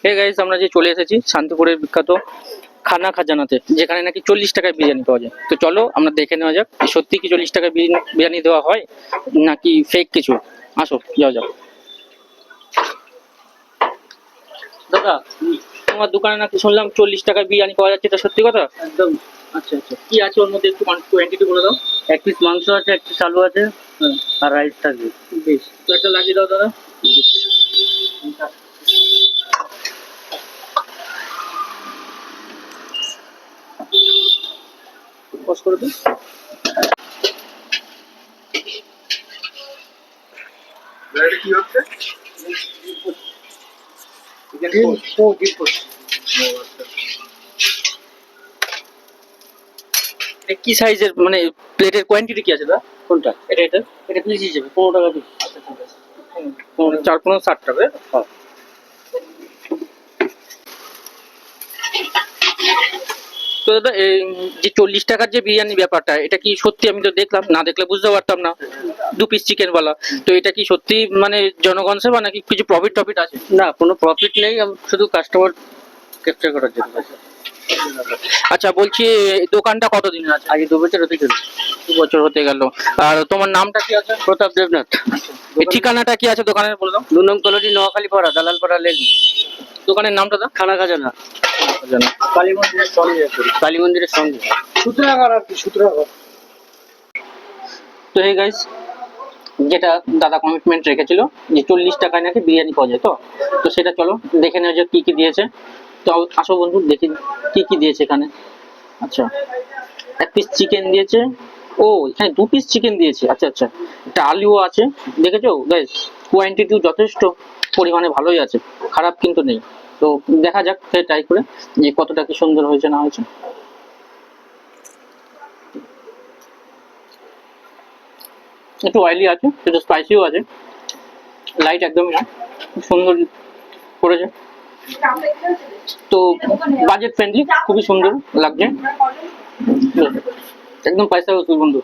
Hey guys, আমরা যে চলে এসেছি শান্তিপুরের বিখ্যাত খানা খাজানাতে, যেখানে নাকি 40 টাকায় বিরিয়ানি পাওয়া যায়। তো চলো আমরা দেখে নেওয়া যাক যে সত্যি কি 40 টাকায় বিরিয়ানি দেওয়া হয় নাকি ফেক কিছু। আসো যাও যাও। দাদা, তোমার দোকানে নাকি শুনলাম 40 টাকায় বিরিয়ানি পাওয়া যাচ্ছে, এটা সত্যি কথা? একদম। আচ্ছা আচ্ছা, কি আছে ওর মধ্যে একটু কোয়ান্টিটি বলে দাও। এক পিস মাংস আছে, এক পিস আলু আছে, হ্যাঁ, আর রাইস থাকবে। বেশ, তো একটা লাগিয়ে দাও দাদা। পজ করে দিই। এটা কি হচ্ছে? এটা কি সাইজের, মানে প্লেটের কোয়ান্টিটি কি আছে দাদা? কোনটা? এটা এটা এটা পিস হিসেবে 15 টাকা পিস। আচ্ছা ঠিক আছে। 4-15-60 টাকা। হ্যাঁ। তো দাদা, এই যে 40 টাকার যে বিরিয়ানি ব্যাপারটা, এটা কি সত্যি? আমি তো দেখলাম, না দেখলে বুঝতে পারতাম না। 2 পিস চিকেন বলা, তো এটা কি সত্যি মানে জনগণ সেবা নাকি কিছু প্রফিট টফিট আছে? না, কোনো প্রফিট নেই, শুধু কাস্টমার ক্যাপচার করার জন্য। আচ্ছা বলছি, এই দোকানটা কতদিন আছে? আগে 2 বছর হতে চলছে। 2 বছর হতে গেল। আর তোমার নামটা কি আছে? প্রতাপ দেবনাথ। এই ঠিকানাটা কি আছে দোকানের বলে দাও। 2 নং কলোনি, নোয়াখালী পাড়া, দালালপাড়া লেন। দোকানের নামটা দাও। খানা খাজানা, জানো। কালী মন্দিরের সঙ্গে। কালী মন্দিরের সঙ্গে। সূত্রাগার আর কি, সূত্রাগার। তো এই গাইস, যেটা দাদা কমিটমেন্ট রেখেছিল যে 40 টাকায় নাকি বিরিয়ানি পাওয়া যায়, তো তো সেটা চলো দেখে নেওয়া যাক কি কি দিয়েছে। তো আসো বন্ধু, দেখি কি কি দিয়েছে এখানে। আচ্ছা, 1 পিস চিকেন দিয়েছে। ও, এখানে 2 পিস চিকেন দিয়েছে। আচ্ছা আচ্ছা, একটা আলুও আছে। দেখেছো গাইস, কোয়ান্টিটিও যথেষ্ট পরিমাণে ভালোই আছে, খারাপ কিন্তু নেই। তো দেখা যাক ট্রাই করে যে কতটা কি সুন্দর হয়েছে না হয়েছে। একটু অয়েলি আছে, একটু স্পাইসিও আছে, লাইট একদমই না, খুব সুন্দর করেছে। তো বাজেট ফ্রেন্ডলি, খুবই সুন্দর লাগছে, একদম পয়সা উসুল বন্ধু।